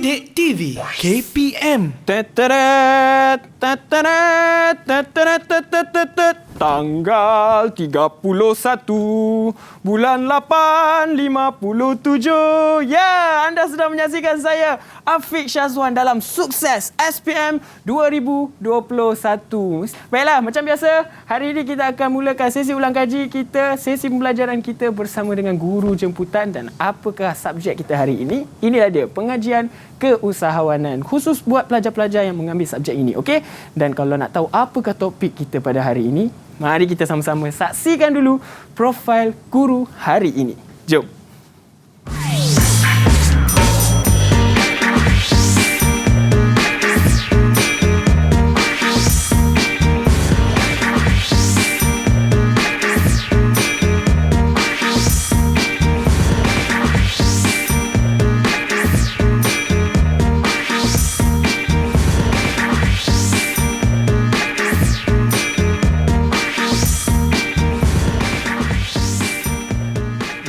Didik TV KPM. Tanggal 31 bulan 8 57. Ya, anda sedang menyaksikan saya Afiq Syazwan dalam Sukses SPM 2021. Baiklah, macam biasa, hari ini kita akan mulakan sesi ulang kaji kita, sesi pembelajaran kita bersama dengan guru jemputan. Dan apakah subjek kita hari ini? Inilah dia, pengajian keusahawanan khusus buat pelajar-pelajar yang mengambil subjek ini. Okey? Dan kalau nak tahu apakah topik kita pada hari ini, mari kita sama-sama saksikan dulu profil guru hari ini. Jom.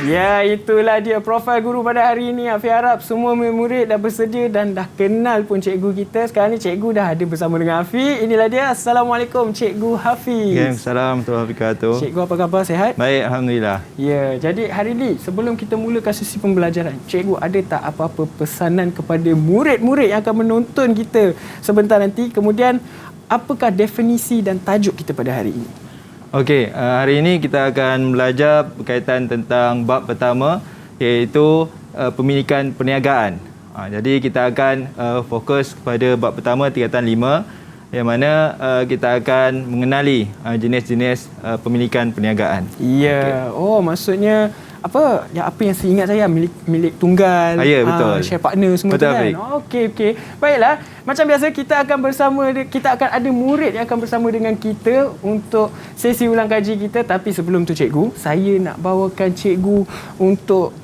Ya, itulah dia profil guru pada hari ini. Afiq harap semua murid dah bersedia dan dah kenal pun cikgu kita. Sekarang ni cikgu dah ada bersama dengan Afiq. Inilah dia. Assalamualaikum Cikgu Hafiz. Waalaikumsalam warahmatullahi wabarakatuh. Cikgu apa khabar? Sihat? Baik, alhamdulillah. Ya, jadi hari ini sebelum kita mulakan sesi pembelajaran, cikgu ada tak apa-apa pesanan kepada murid-murid yang akan menonton kita sebentar nanti? Kemudian, apakah definisi dan tajuk kita pada hari ini? Okey, hari ini kita akan belajar berkaitan tentang bab pertama, iaitu pemilikan perniagaan. Jadi kita akan fokus kepada bab pertama tingkatan 5, yang mana kita akan mengenali jenis-jenis pemilikan perniagaan. Ya, okay. Oh maksudnya apa yang saya ingat saya milik tunggal, ya, betul. Share partner semua betul, tu kan. Okey. Baiklah, macam biasa kita akan ada murid yang akan bersama dengan kita untuk sesi ulang kaji kita. Tapi sebelum tu cikgu, saya nak bawakan cikgu untuk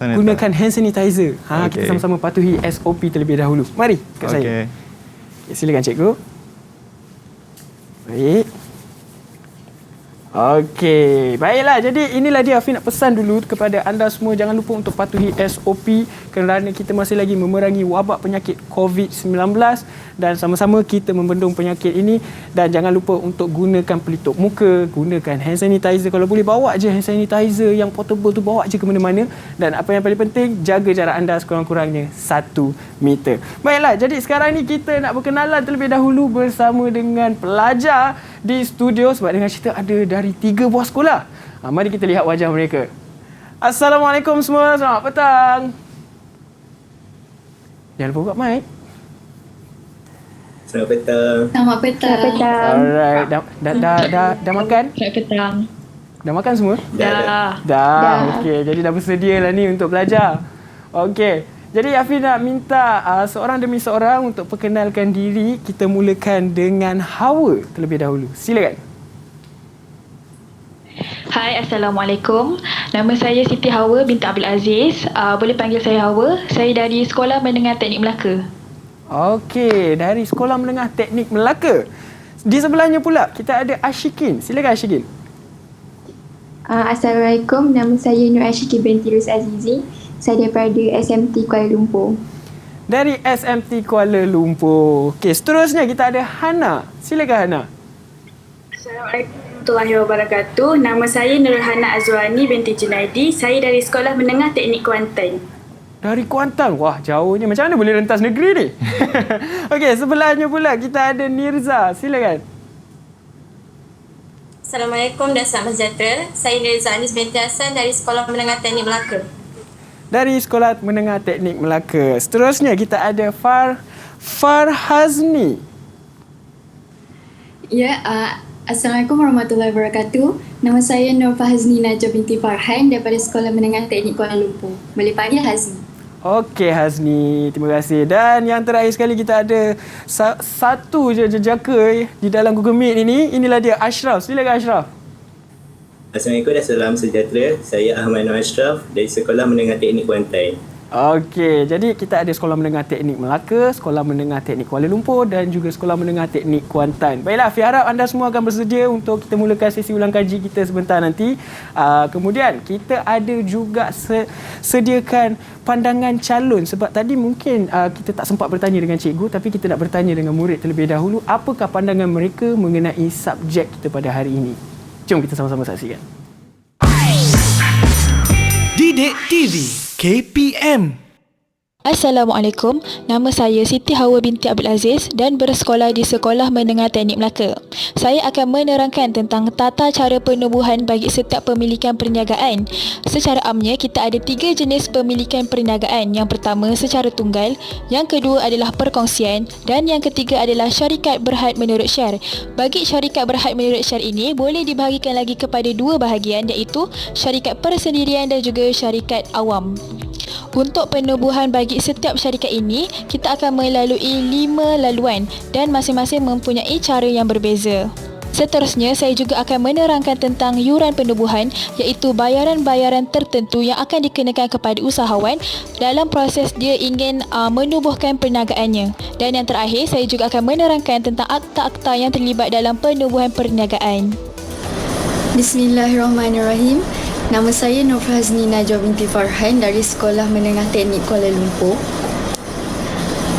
gunakan hand sanitizer. Okay. Kita sama-sama patuhi SOP terlebih dahulu. Mari kat saya. Okay, silakan cikgu. Baik. Okey, baiklah. Jadi inilah dia, Afiq nak pesan dulu kepada anda semua, jangan lupa untuk patuhi SOP kerana kita masih lagi memerangi wabak penyakit COVID-19 dan sama-sama kita membendung penyakit ini. Dan jangan lupa untuk gunakan pelitup muka, gunakan hand sanitizer. Kalau boleh bawa je hand sanitizer yang portable tu, bawa je ke mana-mana. Dan apa yang paling penting, jaga jarak anda sekurang-kurangnya 1 meter. Baiklah, jadi sekarang ni kita nak berkenalan terlebih dahulu bersama dengan pelajar di studio sebab dengan cerita ada dari 3 buah sekolah. Mari kita lihat wajah mereka. Assalamualaikum semua, selamat petang. Jangan lupa buka mic. Selamat petang. Selamat petang. Alright, dah makan? Selamat petang. Dah makan semua? Dah. Okey, jadi dah bersedia lah ni untuk belajar. Okey. Jadi Afiq nak minta seorang demi seorang untuk perkenalkan diri. Kita mulakan dengan Hawa terlebih dahulu. Silakan. Hai, Assalamualaikum. Nama saya Siti Hawa binti Abdul Aziz. Boleh panggil saya Hawa. Saya dari Sekolah Menengah Teknik Melaka. Okey, dari Sekolah Menengah Teknik Melaka. Di sebelahnya pula kita ada Ashikin. Silakan Ashikin. Assalamualaikum. Nama saya Nur Ashikin binti Rus Azizi. Saya daripada SMT Kuala Lumpur. Dari SMT Kuala Lumpur. Okey, seterusnya kita ada Hana. Silakan Hana. Assalamualaikum warahmatullahi wabarakatuh. Nama saya Nurhana Azwani binti Junaidi. Saya dari Sekolah Menengah Teknik Kuantan. Dari Kuantan? Wah, jauhnya. Macam mana boleh rentas negeri ni? Okey, sebelahnya pula kita ada Nirza. Silakan. Assalamualaikum dan selamat sejahtera. Saya Nirza Anis binti Hassan dari Sekolah Menengah Teknik Melaka. Dari Sekolah Menengah Teknik Melaka. Seterusnya kita ada Farhazni. Ya, Assalamualaikum warahmatullahi wabarakatuh. Nama saya Nur Fahazni Najah binti Farhan daripada Sekolah Menengah Teknik Kuala Lumpur. Boleh panggil Hazni. Okey Hazni, terima kasih. Dan yang terakhir sekali kita ada satu je jejaka di dalam Google Meet ini. Inilah dia, Ashraf. Silakan Ashraf. Assalamualaikum dan salam sejahtera. Saya Ahmad Nur Ashraf dari Sekolah Menengah Teknik Kuantan. Okey, jadi kita ada Sekolah Menengah Teknik Melaka, Sekolah Menengah Teknik Kuala Lumpur dan juga Sekolah Menengah Teknik Kuantan. Baiklah, Fi harap anda semua akan bersedia untuk kita mulakan sesi ulang kaji kita sebentar nanti. Kemudian kita ada juga sediakan pandangan calon sebab tadi mungkin kita tak sempat bertanya dengan cikgu, tapi kita nak bertanya dengan murid terlebih dahulu apakah pandangan mereka mengenai subjek kita pada hari ini. Jom kita sama-sama saksikan. Didik TV KPM. Assalamualaikum, nama saya Siti Hawa binti Abdul Aziz dan bersekolah di Sekolah Menengah Teknik Melaka. Saya akan menerangkan tentang tata cara penubuhan bagi setiap pemilikan perniagaan. Secara amnya, kita ada 3 jenis pemilikan perniagaan. Yang pertama secara tunggal, yang kedua adalah perkongsian dan yang ketiga adalah syarikat berhad menurut syar. Bagi syarikat berhad menurut syar ini boleh dibahagikan lagi kepada 2 bahagian iaitu syarikat persendirian dan juga syarikat awam. Untuk penubuhan bagi setiap syarikat ini, kita akan melalui 5 laluan dan masing-masing mempunyai cara yang berbeza. Seterusnya, saya juga akan menerangkan tentang yuran penubuhan iaitu bayaran-bayaran tertentu yang akan dikenakan kepada usahawan dalam proses dia ingin menubuhkan perniagaannya. Dan yang terakhir, saya juga akan menerangkan tentang akta-akta yang terlibat dalam penubuhan perniagaan. Bismillahirrahmanirrahim. Nama saya Nur Fahazni Najwa binti Farhan dari Sekolah Menengah Teknik Kuala Lumpur.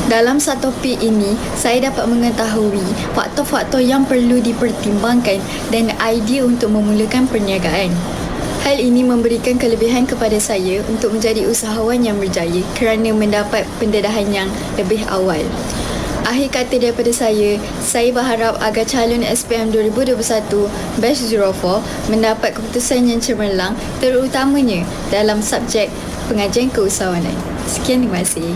Dalam satu topik ini, saya dapat mengetahui faktor-faktor yang perlu dipertimbangkan dan idea untuk memulakan perniagaan. Hal ini memberikan kelebihan kepada saya untuk menjadi usahawan yang berjaya kerana mendapat pendedahan yang lebih awal. Akhir kata daripada saya berharap agar calon SPM 2021 Batch 04 mendapat keputusan yang cemerlang terutamanya dalam subjek pengajian keusahawanan. Sekian, terima kasih.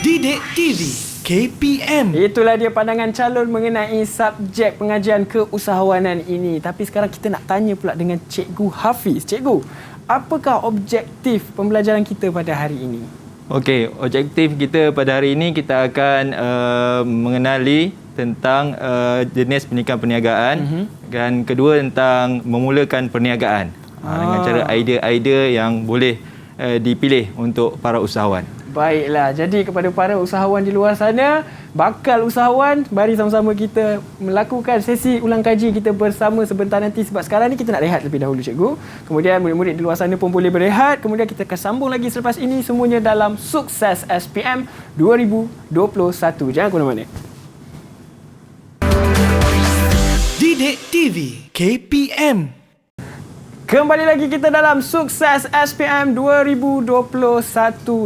Didik TV KPM. Itulah dia pandangan calon mengenai subjek pengajian keusahawanan ini. Tapi sekarang kita nak tanya pula dengan Cikgu Hafiz. Cikgu, apakah objektif pembelajaran kita pada hari ini? Okey, objektif kita pada hari ini kita akan mengenali tentang jenis pendidikan perniagaan dan kedua tentang memulakan perniagaan dengan cara idea-idea yang boleh dipilih untuk para usahawan. Baiklah, jadi kepada para usahawan di luar sana, bakal usahawan, mari sama-sama kita melakukan sesi ulang kaji kita bersama sebentar nanti sebab sekarang ni kita nak rehat lebih dahulu cikgu. Kemudian murid-murid di luar sana pun boleh berehat. Kemudian kita akan sambung lagi selepas ini semuanya dalam Sukses SPM 2021. Jangan ke mana-mana. Didik TV KPM. Kembali lagi kita dalam Sukses SPM 2021.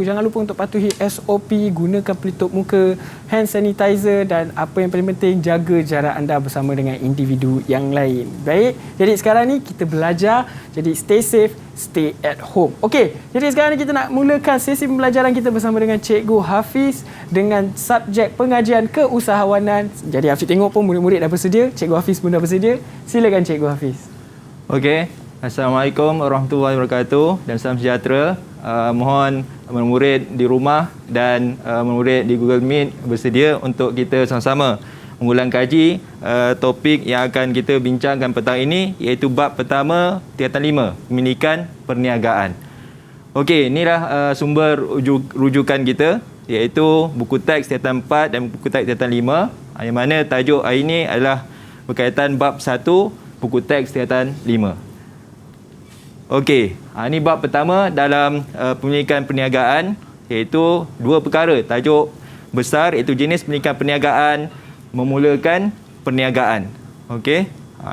Jangan lupa untuk patuhi SOP, gunakan pelitup muka, hand sanitizer dan apa yang paling penting, jaga jarak anda bersama dengan individu yang lain. Baik, jadi sekarang ni kita belajar, jadi stay safe, stay at home. Okey, jadi sekarang ni kita nak mulakan sesi pembelajaran kita bersama dengan Cikgu Hafiz dengan subjek pengajian keusahawanan. Jadi Hafiz tengok pun murid-murid dah bersedia, Cikgu Hafiz pun dah bersedia. Silakan Cikgu Hafiz. Okey. Assalamualaikum warahmatullahi wabarakatuh dan salam sejahtera. Mohon murid di rumah dan murid di Google Meet bersedia untuk kita sama-sama mengulang kaji topik yang akan kita bincangkan petang ini iaitu bab pertama tingkatan 5, pemilikan perniagaan. Okey, inilah sumber rujukan kita iaitu buku teks tingkatan 4 dan buku teks tingkatan 5 yang mana tajuk hari ini adalah berkaitan bab 1 buku teks tingkatan 5. Okey, ini bab pertama dalam pemilikan perniagaan iaitu 2 perkara. Tajuk besar iaitu jenis pemilikan perniagaan, memulakan perniagaan. Okey,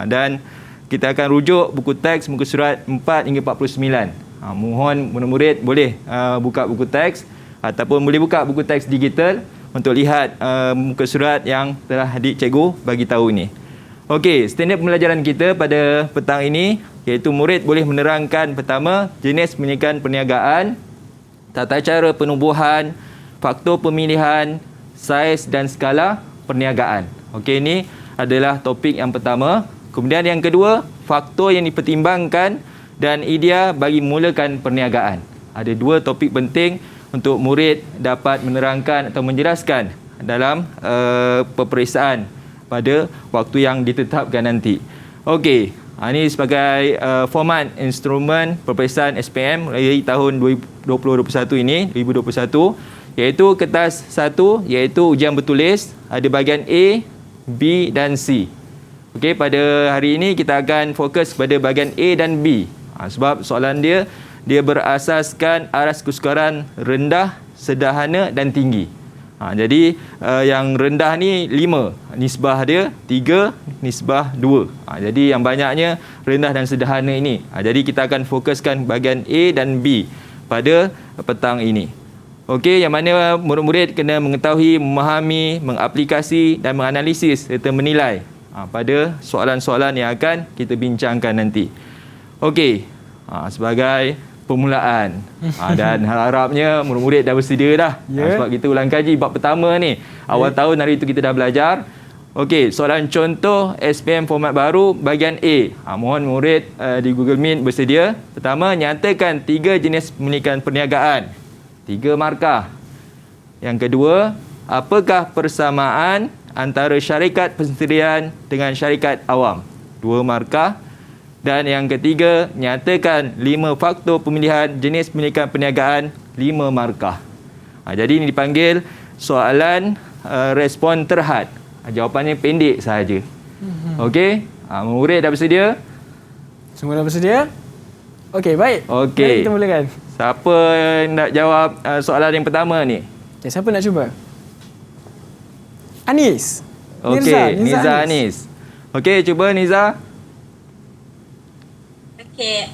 dan kita akan rujuk buku teks muka surat 4 hingga 49. Mohon murid-murid boleh buka buku teks ataupun boleh buka buku teks digital untuk lihat muka surat yang telah cikgu bagi tahu ini. Okey, standard pembelajaran kita pada petang ini iaitu murid boleh menerangkan pertama jenis pemilikan perniagaan, tata cara penubuhan, faktor pemilihan, saiz dan skala perniagaan. Okey, ini adalah topik yang pertama. Kemudian yang kedua, faktor yang dipertimbangkan dan idea bagi memulakan perniagaan. Ada 2 topik penting untuk murid dapat menerangkan atau menjelaskan dalam peperiksaan pada waktu yang ditetapkan nanti. Okey, Ini sebagai format instrumen peperiksaan SPM dari tahun 2021 ini, 2021, iaitu kertas 1 iaitu ujian bertulis, ada bahagian A, B dan C. Okey, pada hari ini kita akan fokus pada bahagian A dan B. Sebab soalan dia berasaskan aras kesukaran rendah, sederhana dan tinggi. Jadi yang rendah ni 5, nisbah dia 3, nisbah 2. Jadi yang banyaknya rendah dan sederhana ini. Jadi kita akan fokuskan bahagian A dan B pada petang ini. Okey, yang mana murid-murid kena mengetahui, memahami, mengaplikasi dan menganalisis serta menilai pada soalan-soalan yang akan kita bincangkan nanti. Okey, sebagai permulaan dan harapnya murid-murid dah bersedia dah. Sebab kita ulang kaji bab pertama ni. Awal tahun hari itu kita dah belajar. Okey, soalan contoh SPM format baru bahagian A. Mohon murid di Google Meet bersedia. Pertama, nyatakan 3 jenis pemilikan perniagaan. 3 markah. Yang kedua, apakah persamaan antara syarikat persendirian dengan syarikat awam? 2 markah. Dan yang ketiga, nyatakan 5 faktor pemilihan jenis pemilikan perniagaan, 5 markah. Jadi ini dipanggil soalan respon terhad. Jawapannya pendek sahaja. Okey, murid dah bersedia? Semua dah bersedia? Okey, baik. Okey. Mari kita mulakan. Siapa nak jawab soalan yang pertama ni? Okay, siapa nak cuba? Anis. Okey, Niza Anis. Okey, cuba Niza. Okey,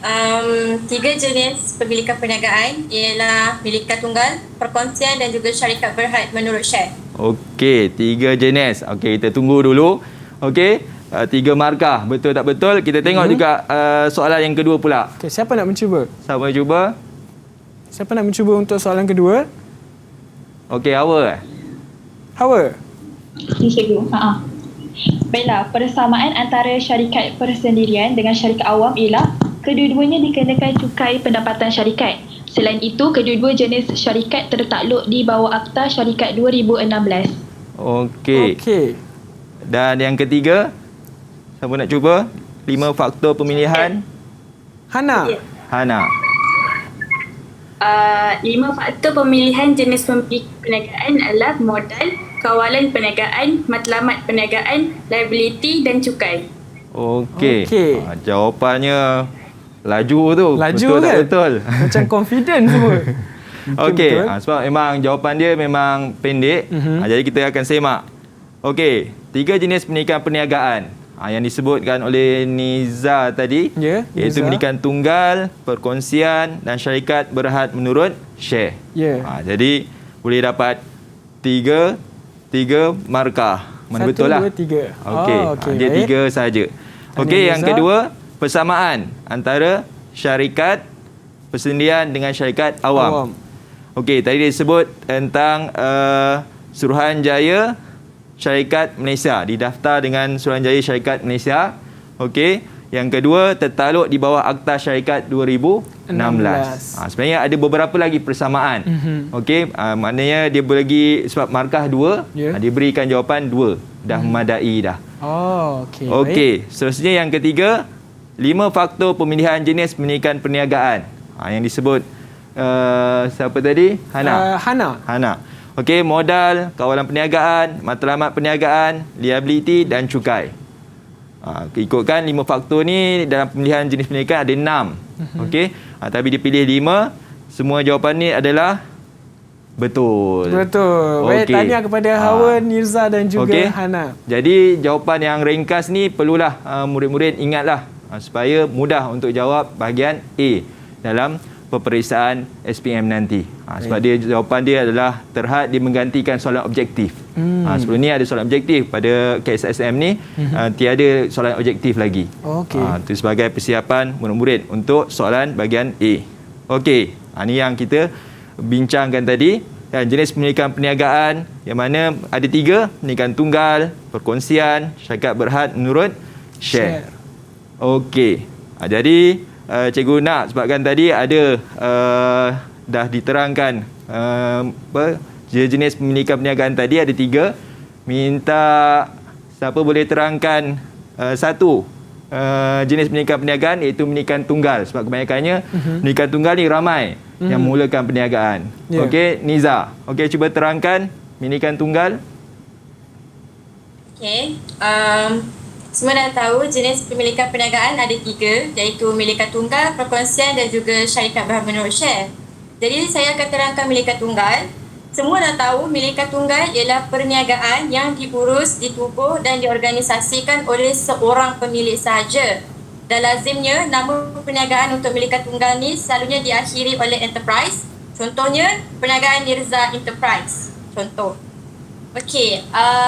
3 jenis pemilikan perniagaan ialah milikan tunggal, perkongsian dan juga syarikat berhad menurut share. Okey, 3 jenis. Okey, kita tunggu dulu. Okey, 3 markah. Betul tak betul? Kita tengok juga soalan yang kedua pula. Okey, siapa nak mencuba? Siapa nak cuba? Siapa nak mencuba untuk soalan kedua? Okey, Hawa. Hawa. Ya, cikgu. Baiklah, persamaan antara syarikat persendirian dengan syarikat awam ialah kedua-duanya dikenakan cukai pendapatan syarikat. Selain itu, kedua-dua jenis syarikat tertakluk di bawah Akta Syarikat 2016. Okey. Okey. Dan yang ketiga, siapa nak cuba? 5 faktor pemilihan. Hana. Hana. 5 faktor pemilihan jenis pemilikan perniagaan adalah modal, kawalan perniagaan, matlamat perniagaan, liability dan cukai. Okey. Okey. Jawapannya laju tu. Laju betul kan? tak betul? Macam confident semua. Okey. Betul. Sebab memang jawapan dia memang pendek. Jadi kita akan semak. Okey. 3 jenis pemilikan perniagaan. Yang disebutkan oleh Niza tadi, iaitu Niza. pemilikan tunggal, perkongsian dan syarikat berhad menurut share. Jadi boleh dapat 3 markah. Mana 1, betul lah? 2, 3. Okey. Okey, Dia baik. 3 saja. Okey, yang Niza. kedua, persamaan antara syarikat persendirian dengan syarikat awam. Okey, tadi dia sebut tentang Suruhanjaya Syarikat Malaysia, didaftar dengan Suruhanjaya Syarikat Malaysia. Okey, yang kedua tertakluk di bawah Akta Syarikat 2016. Sebenarnya ada beberapa lagi persamaan. Okey, maknanya dia bagi sebab markah 2, dia berikan jawapan 2. Dah memadai dah. Okey. Okey, seterusnya yang ketiga, 5 faktor pemilihan jenis pemilikan perniagaan. Yang disebut siapa tadi? Hana. Hana. Okey, modal, kawalan perniagaan, matlamat perniagaan, liability dan cukai. Ikutkan 5 faktor ni dalam pemilihan jenis perniagaan ada 6. Okey, tapi dia pilih 5. Semua jawapan ni adalah betul. Baik, tanya kepada Hawa, Nirza dan juga Hana. Jadi jawapan yang ringkas ni perlulah murid-murid ingatlah supaya mudah untuk jawab bahagian A dalam peperiksaan SPM nanti. Sebab dia jawapan dia adalah terhad, dia menggantikan soalan objektif. Sebelum ni ada soalan objektif, pada KSSM ni tiada soalan objektif lagi. Itu sebagai persiapan murid-murid untuk soalan bahagian A. Okey, ini yang kita bincangkan tadi. Dan jenis pemilikan perniagaan yang mana ada 3, pemilikan tunggal, perkongsian, syarikat berhad menurut share. Okey. Jadi cikgu nak sebabkan tadi ada dah diterangkan jenis pemilikan perniagaan tadi ada 3. Minta siapa boleh terangkan satu jenis pemilikan perniagaan iaitu pemilikan tunggal. Sebab kebanyakannya pemilikan tunggal ni ramai yang memulakan perniagaan. Ya. Okey, Niza. Okey, cuba terangkan pemilikan tunggal. Okey. Semua dah tahu jenis pemilikan perniagaan ada 3, iaitu pemilikan tunggal, perkongsian dan juga syarikat berhad menurut share. Jadi saya akan terangkan pemilikan tunggal. Semua dah tahu pemilikan tunggal ialah perniagaan yang diurus, ditubuh dan diorganisasikan oleh seorang pemilik sahaja. Dan lazimnya nama perniagaan untuk pemilikan tunggal ni selalunya diakhiri oleh enterprise. Contohnya perniagaan Nirza Enterprise. Contoh. Okey,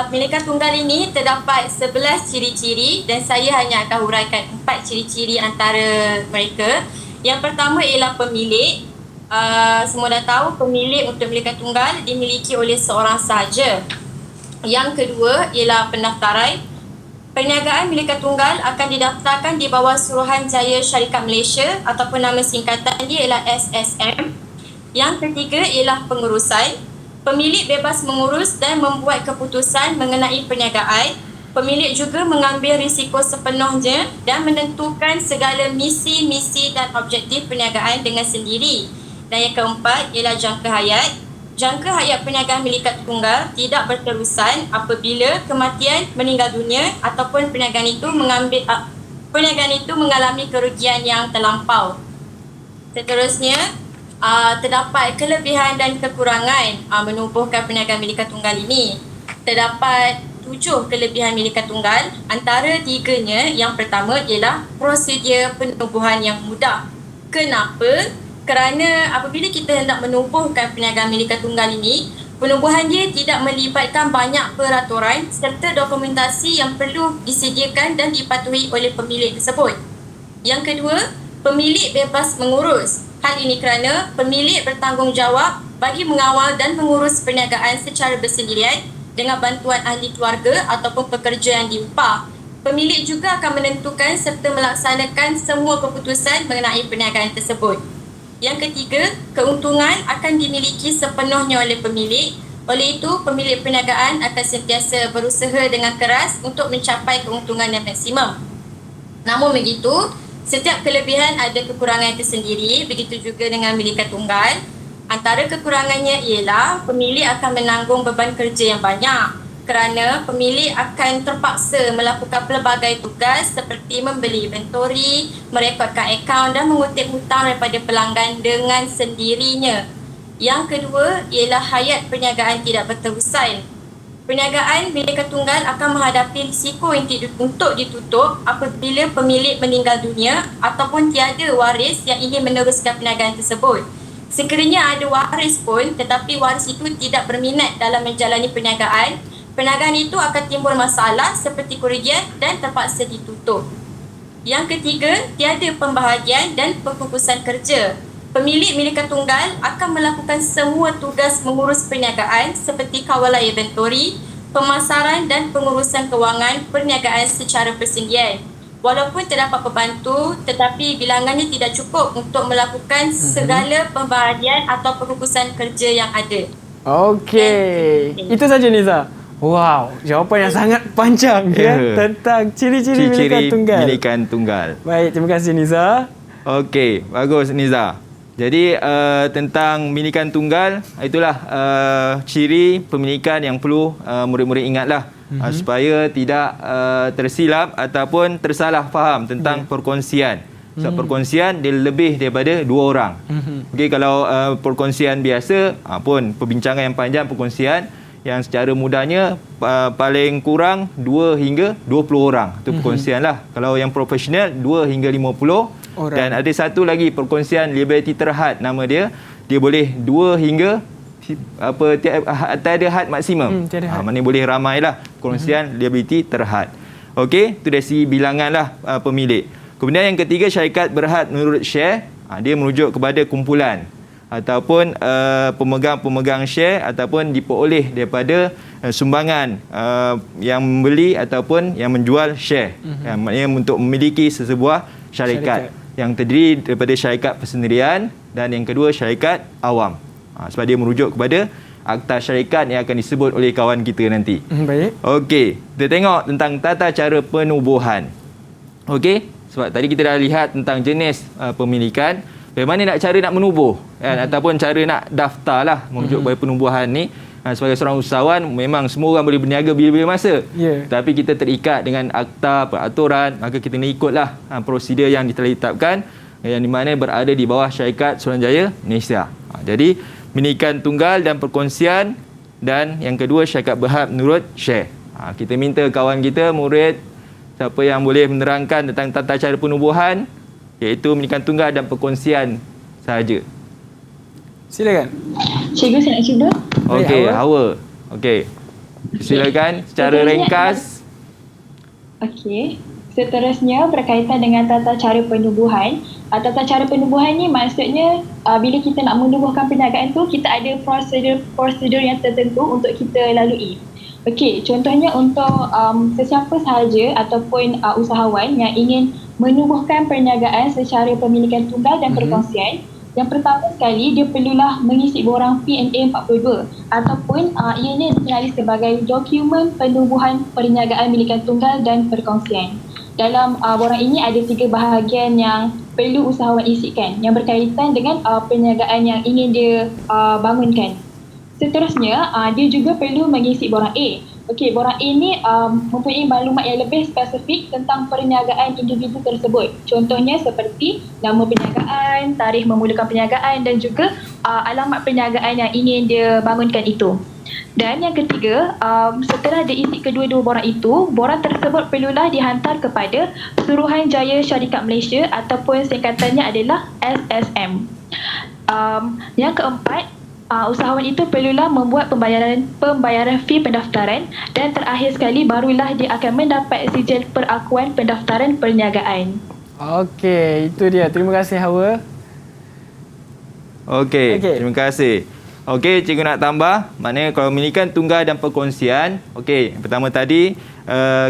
pemilikan tunggal ini terdapat 11 ciri-ciri dan saya hanya akan huraikan 4 ciri-ciri antara mereka. Yang pertama ialah pemilik. Semua dah tahu pemilik untuk pemilikan tunggal dimiliki oleh seorang sahaja. Yang kedua ialah pendaftaran. Perniagaan pemilikan tunggal akan didaftarkan di bawah Suruhanjaya Syarikat Malaysia ataupun nama singkatan dia ialah SSM. Yang ketiga ialah pengurusan. Pemilik bebas mengurus dan membuat keputusan mengenai perniagaan. Pemilik juga mengambil risiko sepenuhnya dan menentukan segala misi dan objektif perniagaan dengan sendiri. Dan yang keempat ialah jangka hayat. Jangka hayat perniagaan milikat tunggal tidak berterusan apabila kematian, meninggal dunia ataupun perniagaan itu mengalami kerugian yang terlampau. Seterusnya, terdapat kelebihan dan kekurangan menubuhkan perniagaan milikat tunggal ini. Terdapat 7 kelebihan milikat tunggal. Antara 3-nya, yang pertama ialah prosedur penubuhan yang mudah. Kenapa? Kerana apabila kita hendak menubuhkan perniagaan milikat tunggal ini, penubuhan dia tidak melibatkan banyak peraturan serta dokumentasi yang perlu disediakan dan dipatuhi oleh pemilik tersebut. Yang kedua, pemilik bebas mengurus. Hal ini kerana pemilik bertanggungjawab bagi mengawal dan mengurus perniagaan secara bersendirian dengan bantuan ahli keluarga ataupun pekerja yang diupah. Pemilik juga akan menentukan serta melaksanakan semua keputusan mengenai perniagaan tersebut. Yang ketiga, keuntungan akan dimiliki sepenuhnya oleh pemilik. Oleh itu, pemilik perniagaan akan sentiasa berusaha dengan keras untuk mencapai keuntungan yang maksimum. Namun begitu, setiap kelebihan ada kekurangan tersendiri, begitu juga dengan milikan tunggal. Antara kekurangannya ialah pemilik akan menanggung beban kerja yang banyak kerana pemilik akan terpaksa melakukan pelbagai tugas seperti membeli inventory, merekodkan akaun dan mengutip hutang daripada pelanggan dengan sendirinya. Yang kedua ialah hayat perniagaan tidak berterusan. Perniagaan milikan tunggal akan menghadapi risiko untuk ditutup apabila pemilik meninggal dunia ataupun tiada waris yang ingin meneruskan perniagaan tersebut. Sekiranya ada waris pun tetapi waris itu tidak berminat dalam menjalani perniagaan, perniagaan itu akan timbul masalah seperti kerugian dan terpaksa ditutup. Yang ketiga, tiada pembahagian dan pengfokusan kerja. Pemilik milikan tunggal akan melakukan semua tugas mengurus perniagaan seperti kawalan inventory, pemasaran dan pengurusan kewangan perniagaan secara persendirian. Walaupun terdapat pembantu, tetapi bilangannya tidak cukup untuk melakukan segala pembahagian atau pengfokusan kerja yang ada. Okey. Itu saja Niza. Wow, jawapan yang sangat panjang ya tentang ciri-ciri milikan tunggal. Baik, terima kasih Niza. Okey, bagus Niza. Jadi tentang milikan tunggal, itulah ciri pemilikan yang perlu murid-murid ingatlah supaya tidak tersilap ataupun tersalah faham tentang perkongsian. Sebab perkongsian dia lebih daripada 2 orang. Okey, kalau perkongsian biasa pun perbincangan yang panjang perkongsian yang secara mudahnya paling kurang 2 hingga 20 orang. Itu perkongsian lah. Kalau yang profesional 2 hingga 50 orang. Dan ada satu lagi perkongsian liability terhad nama dia. Dia boleh 2 hingga tiada had maksimum. Maknanya boleh ramai lah perkongsian liability terhad. Okey, itu dari segi bilangan lah pemilik. Kemudian yang ketiga, syarikat berhad menurut share. Dia merujuk kepada kumpulan ataupun pemegang-pemegang share ataupun diperoleh daripada sumbangan yang membeli ataupun yang menjual share. Maknanya untuk memiliki sesebuah syarikat yang terdiri daripada syarikat persendirian dan yang kedua syarikat awam. Sebab dia merujuk kepada akta syarikat yang akan disebut oleh kawan kita nanti. Baik. Okey, kita tengok tentang tata cara penubuhan. Okey, sebab tadi kita dah lihat tentang jenis pemilikan, bagaimana cara nak menubuh kan, ataupun cara nak daftar lah merujuk kepada penubuhan ni. Sebagai seorang usahawan, memang semua orang boleh berniaga bila-bila masa. Tapi kita terikat dengan akta peraturan, maka kita kena ikutlah prosedur yang telah ditetapkan, yang di mana berada di bawah Syarikat Suruhanjaya Malaysia. Jadi pemilikan tunggal dan perkongsian, dan yang kedua syarikat berhad menurut share. Kita minta kawan kita, murid, siapa yang boleh menerangkan tentang tata cara penubuhan, iaitu pemilikan tunggal dan perkongsian sahaja. Silakan. Cikgu, saya nak cuba. Okey, Hawa. Okey. Silakan secara ringkas. Okey. Seterusnya berkaitan dengan tata cara penubuhan. Tata cara penubuhan ni maksudnya bila kita nak menubuhkan perniagaan tu, kita ada prosedur yang tertentu untuk kita lalui. Okey, contohnya untuk sesiapa sahaja ataupun usahawan yang ingin menubuhkan perniagaan secara pemilikan tunggal dan perkongsian, yang pertama sekali dia perlulah mengisi borang P&A 42 ataupun ianya dikenali sebagai dokumen penubuhan perniagaan milikan tunggal dan perkongsian. Dalam borang ini ada 3 bahagian yang perlu usahawan isikan yang berkaitan dengan perniagaan yang ingin dia bangunkan. Seterusnya, dia juga perlu mengisi borang A. Okey, borang A ni mempunyai maklumat yang lebih spesifik tentang perniagaan individu tersebut. Contohnya seperti nama perniagaan, tarikh memulakan perniagaan dan juga alamat perniagaan yang ingin dia bangunkan itu. Dan yang ketiga, setelah diisi kedua-dua borang itu, borang tersebut perlulah dihantar kepada Suruhanjaya Syarikat Malaysia ataupun singkatannya adalah SSM. Yang keempat, usahawan itu perlulah membuat pembayaran fee pendaftaran, dan terakhir sekali barulah dia akan mendapat sijil perakuan pendaftaran perniagaan. Okey, itu dia. Terima kasih Hawa. Okey, terima kasih. Okey, cikgu nak tambah, maknanya kalau memilikan tunggal dan perkongsian, okey, pertama tadi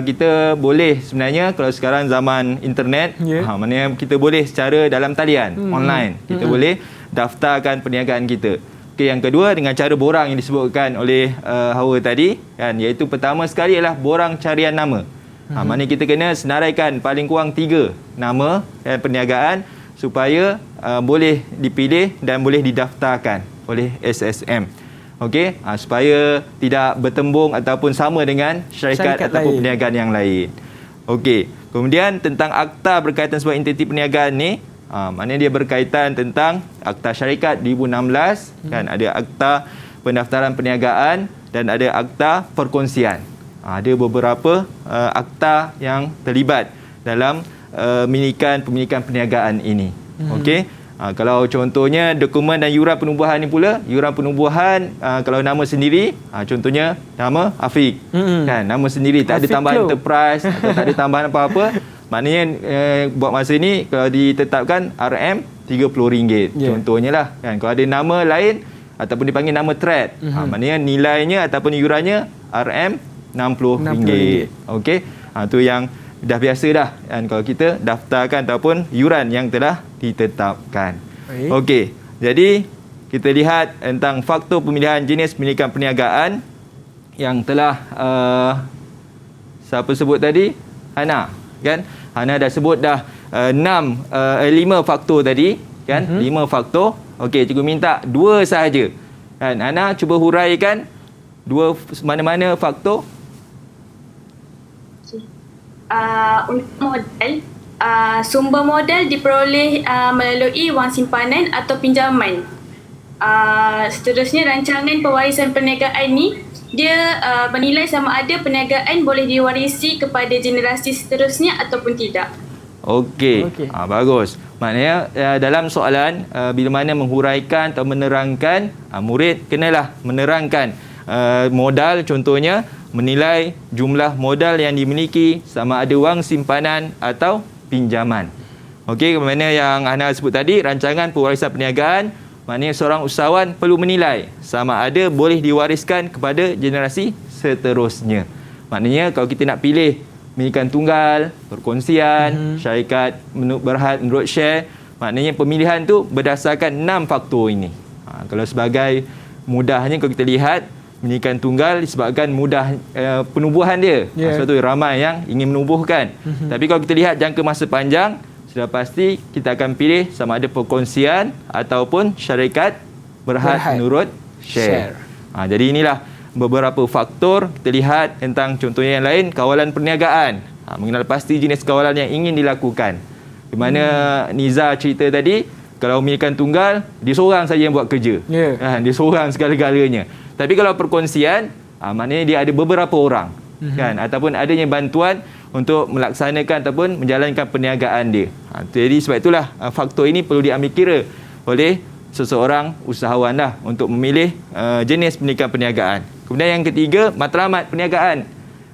kita boleh sebenarnya kalau sekarang zaman internet, maknanya kita boleh secara dalam talian, online, kita boleh daftarkan perniagaan kita. Okey, yang kedua dengan cara borang yang disebutkan oleh Hawa tadi kan, iaitu pertama sekali ialah borang carian nama. Maknanya kita kena senaraikan paling kurang 3 nama perniagaan supaya boleh dipilih dan boleh didaftarkan oleh SSM. Okey, supaya tidak bertembung ataupun sama dengan syarikat ataupun perniagaan yang lain. Okey, kemudian tentang akta berkaitan sebuah entiti perniagaan ni, maknanya dia berkaitan tentang akta syarikat 2016, kan, ada akta pendaftaran perniagaan dan ada akta perkongsian. Ada beberapa akta yang terlibat dalam pemilikan perniagaan ini. Okey. Kalau contohnya dokumen dan yuran penubuhan ni pula, yuran penubuhan kalau nama sendiri, contohnya nama Afiq, kan, nama sendiri, tak ada tambahan enterprise atau tak ada tambahan apa-apa. Maknanya buat masa ni kalau ditetapkan RM RM30, contohnya lah, kan. Kalau ada nama lain ataupun dipanggil nama trade, maknanya nilainya ataupun yurannya RM RM60. Okey, tu yang dah biasa dah, kan, kalau kita daftarkan ataupun yuran yang telah ditetapkan. Okey, jadi kita lihat tentang faktor pemilihan jenis pemilikan perniagaan yang telah siapa sebut tadi? Hana, kan? Hana dah sebut dah 5 faktor tadi, kan? 5 faktor. Okey, cikgu minta 2 sahaja. Kan? Hana cuba huraikan 2 mana-mana faktor. Untuk modal, sumber modal diperoleh melalui wang simpanan atau pinjaman. Seterusnya, rancangan pewarisan perniagaan ni dia menilai sama ada perniagaan boleh diwarisi kepada generasi seterusnya ataupun tidak. Okey. Bagus. Maknanya dalam soalan bila mana menghuraikan atau menerangkan, murid kenalah menerangkan modal, contohnya menilai jumlah modal yang dimiliki sama ada wang simpanan atau pinjaman. Okey, mana yang Hana sebut tadi, rancangan pewarisan perniagaan, maknanya seorang usahawan perlu menilai sama ada boleh diwariskan kepada generasi seterusnya. Maknanya kalau kita nak pilih pemilikan tunggal, perkongsian, syarikat berhad menurut share, maknanya pemilihan tu berdasarkan 6 faktor ini. Kalau sebagai mudahnya kalau kita lihat, mendirikan tunggal disebabkan mudah penubuhan dia. Sebab tu ramai yang ingin menubuhkan. Tapi kalau kita lihat jangka masa panjang, sudah pasti kita akan pilih sama ada perkongsian ataupun syarikat berhad menurut share. Jadi inilah beberapa faktor. Kita lihat tentang contohnya yang lain, kawalan perniagaan. Mengenal pasti jenis kawalan yang ingin dilakukan. Di mana Niza cerita tadi, kalau mendirikan tunggal, dia seorang saja yang buat kerja. Dia seorang segala-galanya. Tapi kalau perkongsian, maknanya dia ada beberapa orang. Kan? Ataupun adanya bantuan untuk melaksanakan ataupun menjalankan perniagaan dia. Jadi sebab itulah faktor ini perlu diambil kira oleh seseorang usahawan lah untuk memilih jenis pendidikan perniagaan. Kemudian yang ketiga, matlamat perniagaan.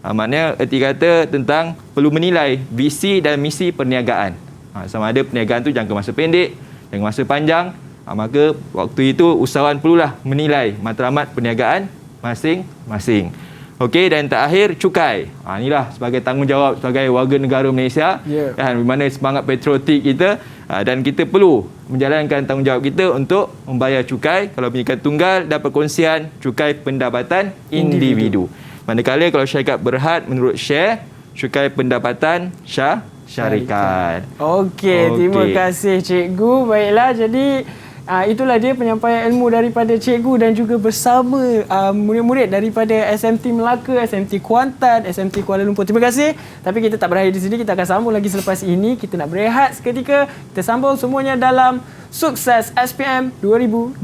Maknanya erti kata tentang perlu menilai visi dan misi perniagaan. Sama ada perniagaan tu jangka masa pendek, jangka masa panjang. Maka waktu itu usahawan perlulah menilai matlamat perniagaan masing-masing. Okey, dan terakhir cukai. Inilah sebagai tanggungjawab sebagai warga negara Malaysia. Di mana semangat patriotik kita dan kita perlu menjalankan tanggungjawab kita untuk membayar cukai. Kalau pendidikan tunggal dan perkongsian, cukai pendapatan individu. Manakala kalau syarikat berhad menurut share, cukai pendapatan syarikat. Okey, terima kasih cikgu. Baiklah, jadi itulah dia penyampaian ilmu daripada cikgu dan juga bersama murid-murid daripada SMT Melaka, SMT Kuantan, SMT Kuala Lumpur. Terima kasih. Tapi kita tak berakhir di sini, kita akan sambung lagi selepas ini. Kita nak berehat seketika. Kita sambung semuanya dalam Sukses SPM 2021.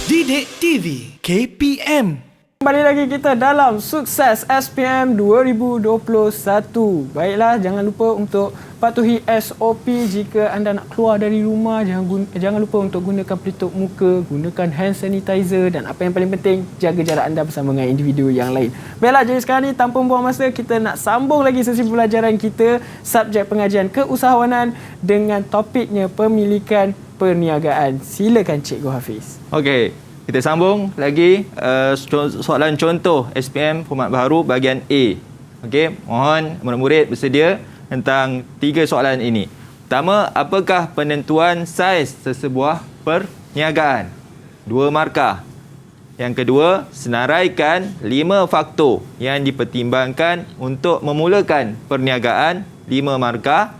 Didik TV KPM. Kembali lagi kita dalam Sukses SPM 2021. Baiklah, jangan lupa untuk patuhi SOP jika anda nak keluar dari rumah. Jangan lupa untuk gunakan pelitup muka, gunakan hand sanitizer dan apa yang paling penting, jaga jarak anda bersama dengan individu yang lain. Baiklah, jadi sekarang ni tanpa membuang masa, kita nak sambung lagi sesi pembelajaran kita, subjek pengajian keusahawanan dengan topiknya pemilikan perniagaan. Silakan Cikgu Hafiz. Okey, kita sambung lagi soalan contoh SPM format baharu bahagian A. Okey, mohon murid-murid bersedia tentang 3 soalan ini. Pertama, apakah penentuan saiz sesebuah perniagaan? 2 markah. Yang kedua, senaraikan 5 faktor yang dipertimbangkan untuk memulakan perniagaan, 5 markah.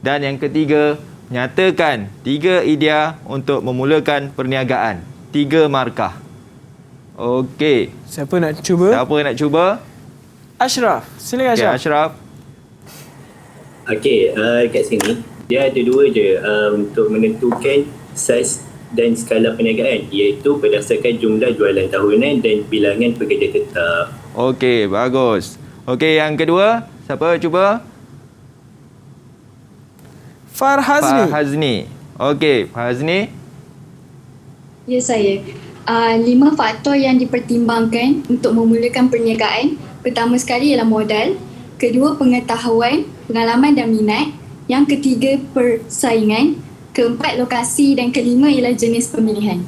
Dan yang ketiga, nyatakan 3 idea untuk memulakan perniagaan, 3 markah. Okey. Siapa nak cuba? Ashraf. Silakan Ashraf. Ashraf. Okey, kat sini dia ada 2 je untuk menentukan saiz dan skala perniagaan, iaitu berdasarkan jumlah jualan tahunan dan bilangan pekerja tetap. Okey, bagus. Okey, yang kedua, siapa cuba? Farhazni. Okey, Farhazni. Ya, saya. 5 faktor yang dipertimbangkan untuk memulakan perniagaan. Pertama sekali ialah modal. Kedua, pengetahuan, pengalaman dan minat. Yang ketiga, persaingan. Keempat, lokasi. Dan kelima ialah jenis pemilihan.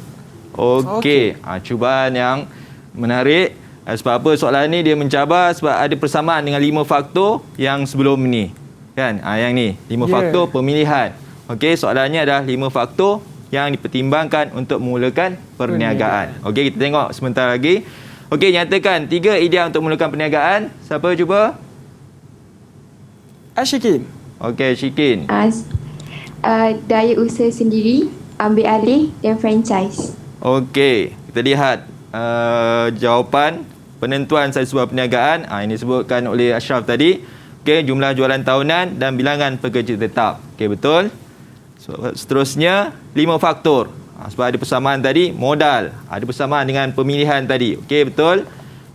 Okey. Cubaan yang menarik. Sebab apa soalan ni dia mencabar? Sebab ada persamaan dengan 5 faktor yang sebelum ni. Kan? Yang ni, 5 faktor pemilihan. Okey, soalannya adalah 5 faktor yang dipertimbangkan untuk memulakan perniagaan. Okey, kita tengok sebentar lagi. Okey, nyatakan 3 idea untuk memulakan perniagaan. Siapa cuba? Ashikin. Okey, Syikin. Daya usaha sendiri, ambil alih dan franchise. Okey, kita lihat jawapan penentuan saiz sebuah perniagaan. Ini disebutkan oleh Ashraf tadi. Okey, jumlah jualan tahunan dan bilangan pekerja tetap. Okey, betul. Seterusnya, 5 faktor. Sebab ada persamaan tadi, modal. Ada persamaan dengan pemilihan tadi. Okey, betul.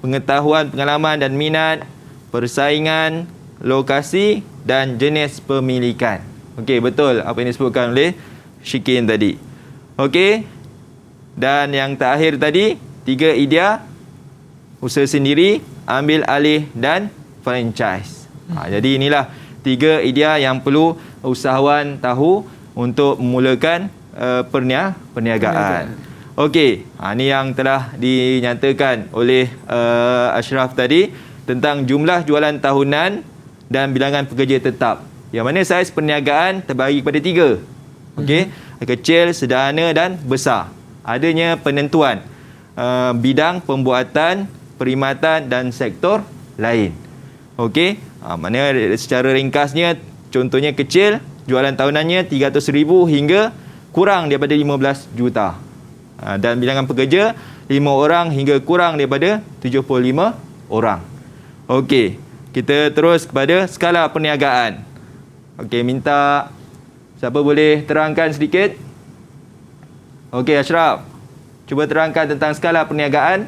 Pengetahuan, pengalaman dan minat, persaingan, lokasi dan jenis pemilikan. Okey, betul apa yang disebutkan oleh Syikin tadi. Okey. Dan yang terakhir tadi, 3 idea, usaha sendiri, ambil alih dan franchise. Jadi inilah 3 idea yang perlu usahawan tahu untuk memulakan perniagaan. Okey, ini yang telah dinyatakan oleh Ashraf tadi tentang jumlah jualan tahunan dan bilangan pekerja tetap. Yang mana saiz perniagaan terbagi kepada 3. Okey, kecil, sederhana dan besar. adanya penentuan bidang pembuatan, perkhidmatan dan sektor lain. Okey, maknanya secara ringkasnya, contohnya kecil, jualan tahunannya 300,000 hingga kurang daripada 15 juta. Dan bilangan pekerja 5 orang hingga kurang daripada 75 orang. Okey, kita terus kepada skala perniagaan. Okey, minta siapa boleh terangkan sedikit? Okey, Ashraf. Cuba terangkan tentang skala perniagaan.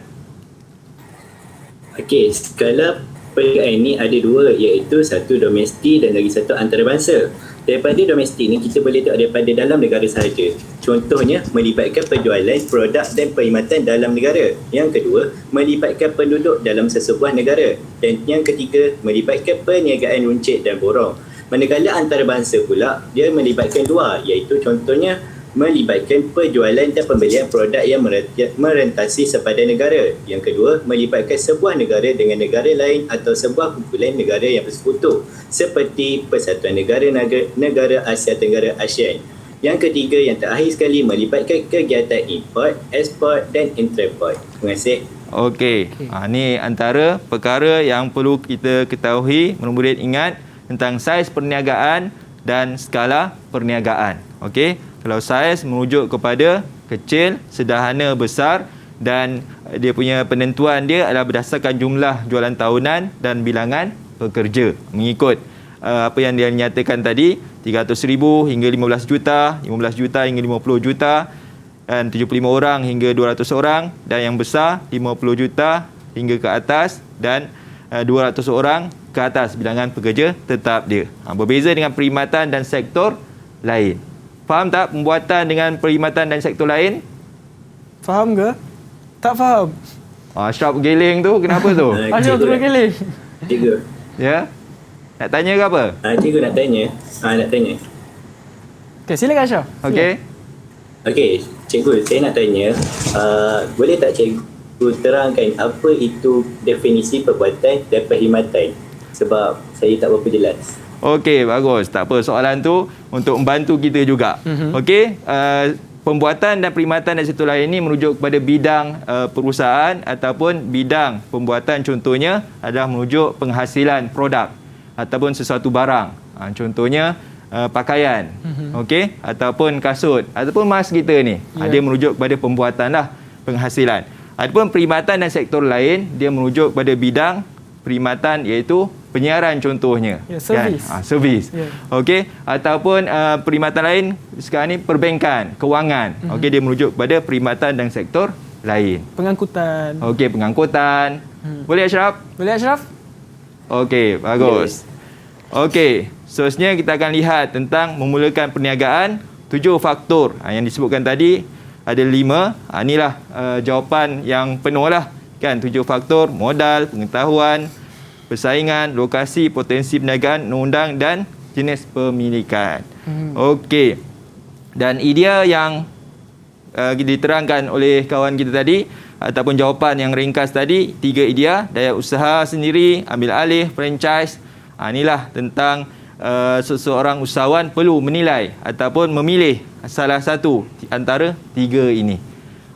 Okey, skala perniagaan ini ada dua, iaitu satu domestik dan lagi satu antarabangsa. Daripada domestik ni kita boleh tengok daripada dalam negara sahaja. Contohnya melibatkan penjualan produk dan perkhidmatan dalam negara. Yang kedua, melibatkan penduduk dalam sesebuah negara. Dan yang ketiga, melibatkan perniagaan runcit dan borong. Manakala antarabangsa pula, dia melibatkan dua, iaitu contohnya melibatkan penjualan dan pembelian produk yang merentasi sepadan negara. Yang kedua, melibatkan sebuah negara dengan negara lain atau sebuah kumpulan negara yang bersekutu seperti Persatuan Negara Asia Tenggara ASEAN. Yang ketiga, yang terakhir sekali, melibatkan kegiatan import, ekspor dan intraport. Terima kasih. Okey, ni antara perkara yang perlu kita ketahui, murid-murid ingat tentang saiz perniagaan dan skala perniagaan. Okey, kalau saiz merujuk kepada kecil, sederhana, besar dan dia punya penentuan dia adalah berdasarkan jumlah jualan tahunan dan bilangan pekerja mengikut apa yang dia nyatakan tadi, 300,000 hingga 15 juta, 15 juta hingga 50 juta dan 75 orang hingga 200 orang, dan yang besar 50 juta hingga ke atas dan 200 orang ke atas bilangan pekerja tetap dia. Berbeza dengan perkhidmatan dan sektor lain. Faham tak pembuatan dengan perkhidmatan dan sektor lain? Faham ke? Tak faham. Ashraf geling tu kenapa tu? Ashraf terus geling. Cikgu. Ya? Nak tanya ke apa? Cikgu nak tanya. Nak tanya. Okey, silakan Ashraf. Okey. Okey, cikgu, saya nak tanya, boleh tak cikgu terangkan apa itu definisi perbuatan dan perkhidmatan? Sebab saya tak berapa jelas. Okey, bagus. Tak apa, soalan tu untuk membantu kita juga. Okey, pembuatan dan perkhidmatan dan sektor lain ini merujuk kepada bidang perusahaan ataupun bidang pembuatan, contohnya adalah merujuk penghasilan produk ataupun sesuatu barang. Contohnya pakaian, okey, ataupun kasut ataupun mas kita ni. Dia merujuk kepada pembuatan lah, penghasilan. Adapun perkhidmatan dan sektor lain, dia merujuk kepada bidang perkhidmatan iaitu penyiaran contohnya. Servis. Kan? Servis. Okey, ataupun perkhidmatan lain sekarang ni perbankan, kewangan. Okey, dia merujuk kepada perkhidmatan dan sektor lain. Pengangkutan. Okey, pengangkutan. Boleh Ashraf? Boleh Ashraf? Okey, bagus. Okey, seterusnya kita akan lihat tentang memulakan perniagaan, 7 faktor yang disebutkan tadi. Ada 5. Inilah jawapan yang penuh lah. Kan, 7 faktor: modal, pengetahuan, persaingan, lokasi, potensi perniagaan, undang dan jenis pemilikan. Okey. Dan idea yang diterangkan oleh kawan kita tadi ataupun jawapan yang ringkas tadi, 3 idea: daya usaha sendiri, ambil alih, franchise. Inilah tentang seseorang usahawan perlu menilai ataupun memilih salah satu antara 3 ini.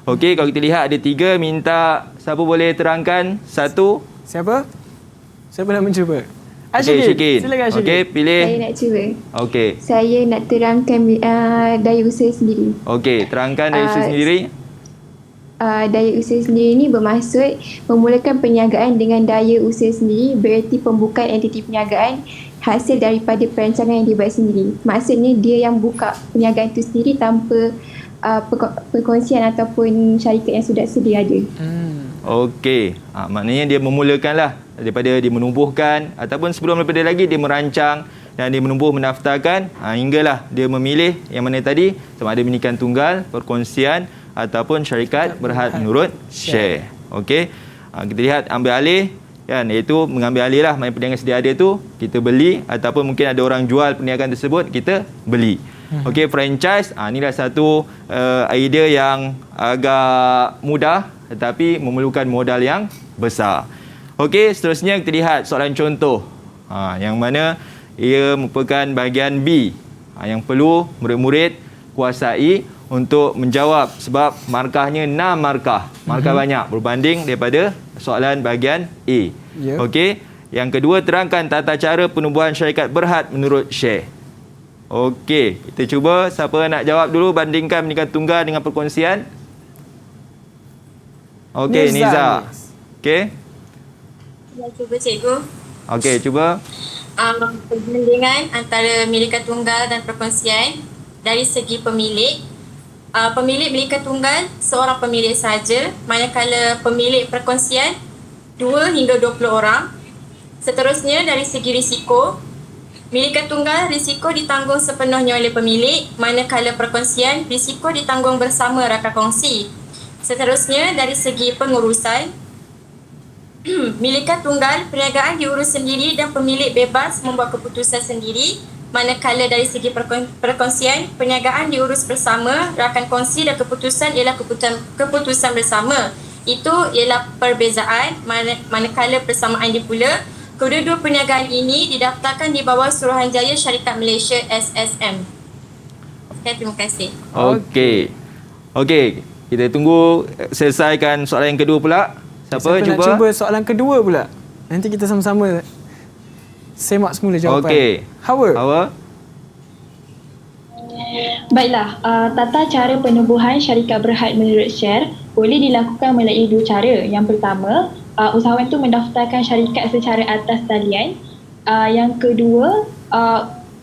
Okey, kalau kita lihat ada 3, minta siapa boleh terangkan satu? Siapa? Siapa nak mencuba? Syikin. Silakan Syikin. Okey, pilih. Saya nak cuba. Okey. Saya nak terangkan daya usaha sendiri. Okey, terangkan daya usaha sendiri. Daya usaha sendiri ni bermaksud memulakan perniagaan dengan daya usaha sendiri, bererti pembukaan entiti perniagaan hasil daripada perancangan yang dibuat sendiri. Maksudnya dia yang buka perniagaan itu sendiri tanpa perkongsian ataupun syarikat yang sudah sedia ada. Okey, maknanya dia memulakanlah daripada dia menubuhkan ataupun sebelum daripada lagi dia merancang dan dia menubuh mendaftarkan hinggalah dia memilih yang mana tadi, sama ada minikan tunggal, perkongsian ataupun syarikat berhad menurut share. Okey, kita lihat ambil alih kan, iaitu mengambil alih lah, maknanya perniagaan sedia ada tu kita beli ataupun mungkin ada orang jual perniagaan tersebut kita beli. Okey, franchise, inilah satu idea yang agak mudah tetapi memerlukan modal yang besar. Okey, seterusnya kita lihat soalan contoh yang mana ia merupakan bahagian B yang perlu murid-murid kuasai untuk menjawab sebab markahnya 6 markah. Markah banyak berbanding daripada soalan bahagian A. Ya. Okey. Yang kedua, terangkan tata cara penubuhan syarikat berhad menurut Syekh. Okey, kita cuba siapa nak jawab dulu bandingkan pendidikan tunggal dengan perkongsian. Okey, Niza. Okey. Saya cuba cikgu. Okey, cuba. Perbandingan antara milikan tunggal dan perkongsian dari segi pemilik. Pemilik milikan tunggal seorang pemilik sahaja, manakala pemilik perkongsian 2 hingga 20 orang. Seterusnya dari segi risiko, milikan tunggal risiko ditanggung sepenuhnya oleh pemilik, manakala perkongsian risiko ditanggung bersama rakan kongsi. Seterusnya dari segi pengurusan, milikan tunggal perniagaan diurus sendiri dan pemilik bebas membuat keputusan sendiri, manakala dari segi perkongsian perniagaan diurus bersama rakan kongsi dan keputusan ialah keputusan bersama. Itu ialah perbezaan, manakala persamaan dia pula kedua-dua perniagaan ini didaftarkan di bawah Suruhanjaya Syarikat Malaysia SSM. Okay, terima kasih. Okey, kita tunggu selesaikan soalan yang kedua pula. Siapa nak cuba soalan kedua pula? Nanti kita sama-sama semak semula jawapan. Okey. Hawa. Baiklah, tata cara penubuhan syarikat berhad menurut share boleh dilakukan melalui 2 cara. Yang pertama, usahawan itu mendaftarkan syarikat secara atas talian. Yang kedua,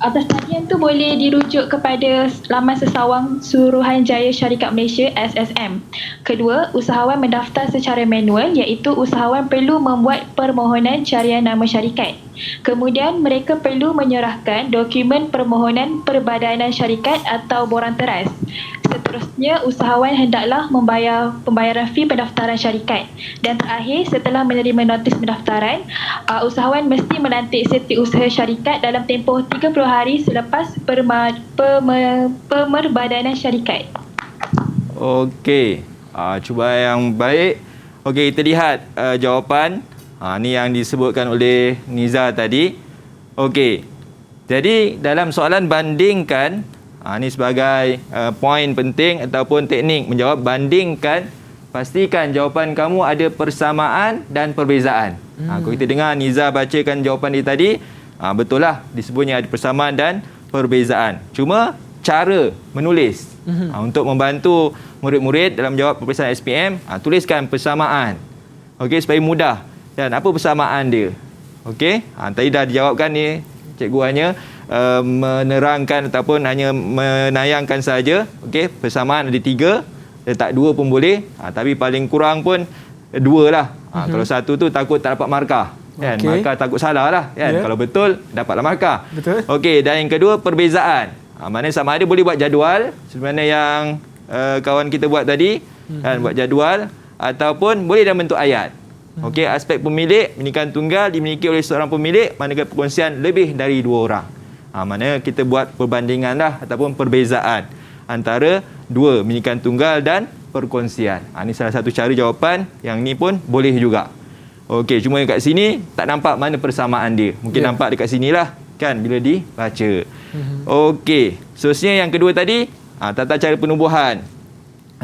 atas talian tu boleh dirujuk kepada laman sesawang Suruhanjaya Syarikat Malaysia SSM. Kedua, usahawan mendaftar secara manual iaitu usahawan perlu membuat permohonan carian nama syarikat. Kemudian mereka perlu menyerahkan dokumen permohonan perbadanan syarikat atau borang teras. Seterusnya, usahawan hendaklah membayar pembayaran fee pendaftaran syarikat. Dan terakhir, setelah menerima notis pendaftaran, usahawan mesti melantik setiausaha syarikat dalam tempoh 30 hari selepas pemerbadanan syarikat. Okey. Cuba yang baik. Okey, kita lihat jawapan. Ni yang disebutkan oleh Niza tadi. Okey. Jadi dalam soalan bandingkan, ni sebagai poin penting ataupun teknik menjawab bandingkan, pastikan jawapan kamu ada persamaan dan perbezaan. Kalau kita dengar Niza bacakan jawapan dia tadi, betul lah disebutnya ada persamaan dan perbezaan. Cuma cara menulis. Untuk membantu murid-murid dalam jawab peperiksaan SPM, tuliskan persamaan. Okey, supaya mudah. Dan apa persamaan dia? Okey, tadi dah dijawabkan ni, cikgu hanya menerangkan ataupun hanya menayangkan saja. Okey, persamaan ada 3, letak 2 pun boleh, tapi paling kurang pun 2 lah. Kalau 1 tu takut tak dapat markah. Kan? Markah takut salah lah. Kan? Kalau betul, dapatlah markah. Betul. Okey, dan yang kedua perbezaan. Maknanya sama ada boleh buat jadual sebenarnya yang kawan kita buat tadi, kan, buat jadual, ataupun boleh dalam bentuk ayat. Okey, aspek pemilik, milikan tunggal dimiliki oleh seorang pemilik, manakala perkongsian lebih dari 2 orang. Mana kita buat perbandingan lah ataupun perbezaan antara 2 milikan tunggal dan perkongsian. Ini salah satu cara jawapan, yang ni pun boleh juga. Okey, cuma dekat sini tak nampak mana persamaan dia. Mungkin nampak dekat sinilah kan bila dibaca. Okey, seterusnya yang kedua tadi, tata cara penubuhan.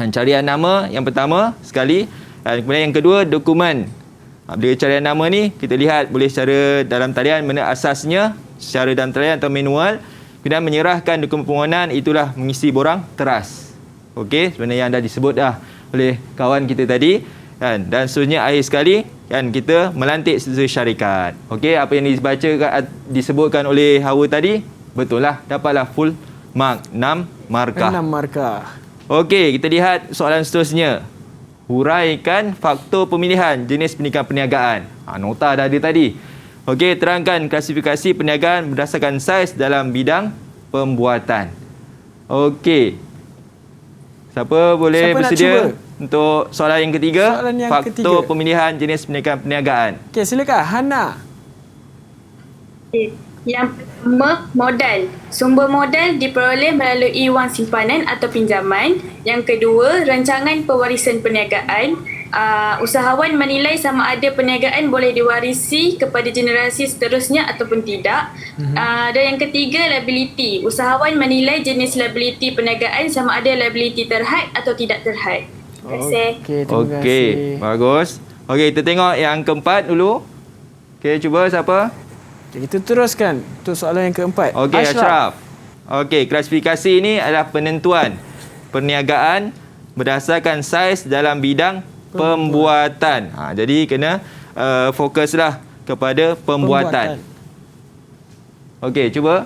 Carian nama yang pertama sekali, dan kemudian yang kedua dokumen. Bila carian nama ni kita lihat boleh secara dalam talian, mana asasnya secara dalam talian atau manual. Kemudian menyerahkan dokumen permohonan, itulah mengisi borang teras. Okey, sebenarnya yang dah disebut dah oleh kawan kita tadi, kan. Dan seterusnya akhir sekali, kan, kita melantik setiausaha syarikat. Okey, apa yang disebutkan oleh Hawa tadi, betul lah, dapatlah full mark, 6 markah. 6 markah. Okey, kita lihat soalan seterusnya. Huraikan faktor pemilihan jenis pendidikan perniagaan. Nota dah ada tadi. Okey, terangkan klasifikasi perniagaan berdasarkan saiz dalam bidang pembuatan. Okey. Siapa boleh bersedia untuk soalan yang ketiga? Soalan yang faktor ketiga. pemilihan jenis pendidikan perniagaan. Okey, silakan Hana. Yang pertama, modal. Sumber modal diperoleh melalui wang simpanan atau pinjaman. Yang kedua, rancangan pewarisan perniagaan. Usahawan menilai sama ada perniagaan boleh diwarisi kepada generasi seterusnya ataupun tidak. Dan yang ketiga, liability. Usahawan menilai jenis liability perniagaan sama ada liability terhad atau tidak terhad. Terima kasih. Terima kasih. Okey, bagus. Okey, kita tengok yang keempat dulu. Okey, cuba siapa? Okay, kita teruskan untuk soalan yang keempat. Okey, Ashraf. Okey, klasifikasi ini adalah penentuan perniagaan berdasarkan saiz dalam bidang pembuatan. Jadi kena fokuslah kepada pembuatan. Okey, cuba.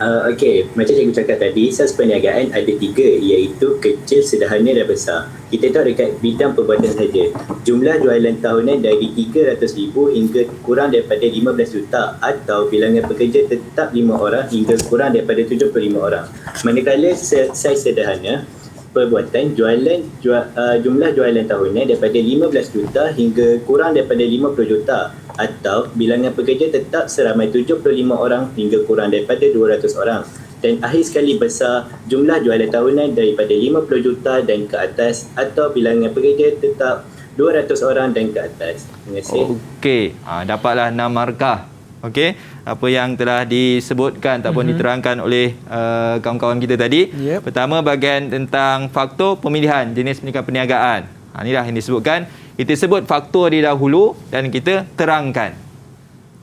Okey, macam cikgu cakap tadi, saiz perniagaan ada 3, iaitu kecil, sederhana dan besar. Kita tahu dekat bidang perbuatan saja. Jumlah jualan tahunan dari 300,000 hingga kurang daripada 15 juta atau bilangan pekerja tetap 5 orang hingga kurang daripada 75 orang. Manakala saiz sederhana perbuatan jumlah jualan tahunan daripada 15 juta hingga kurang daripada 50 juta atau bilangan pekerja tetap seramai 75 orang hingga kurang daripada 200 orang. Dan akhir sekali besar, jumlah jualan tahunan daripada 50 juta dan ke atas atau bilangan pekerja tetap 200 orang dan ke atas. Terima kasih. Okey, dapatlah 6 markah. Okey, apa yang telah disebutkan ataupun diterangkan oleh kawan-kawan kita tadi. Pertama, bahagian tentang faktor pemilihan jenis pendidikan perniagaan. Inilah yang disebutkan. Kita sebut faktor di dahulu dan kita terangkan.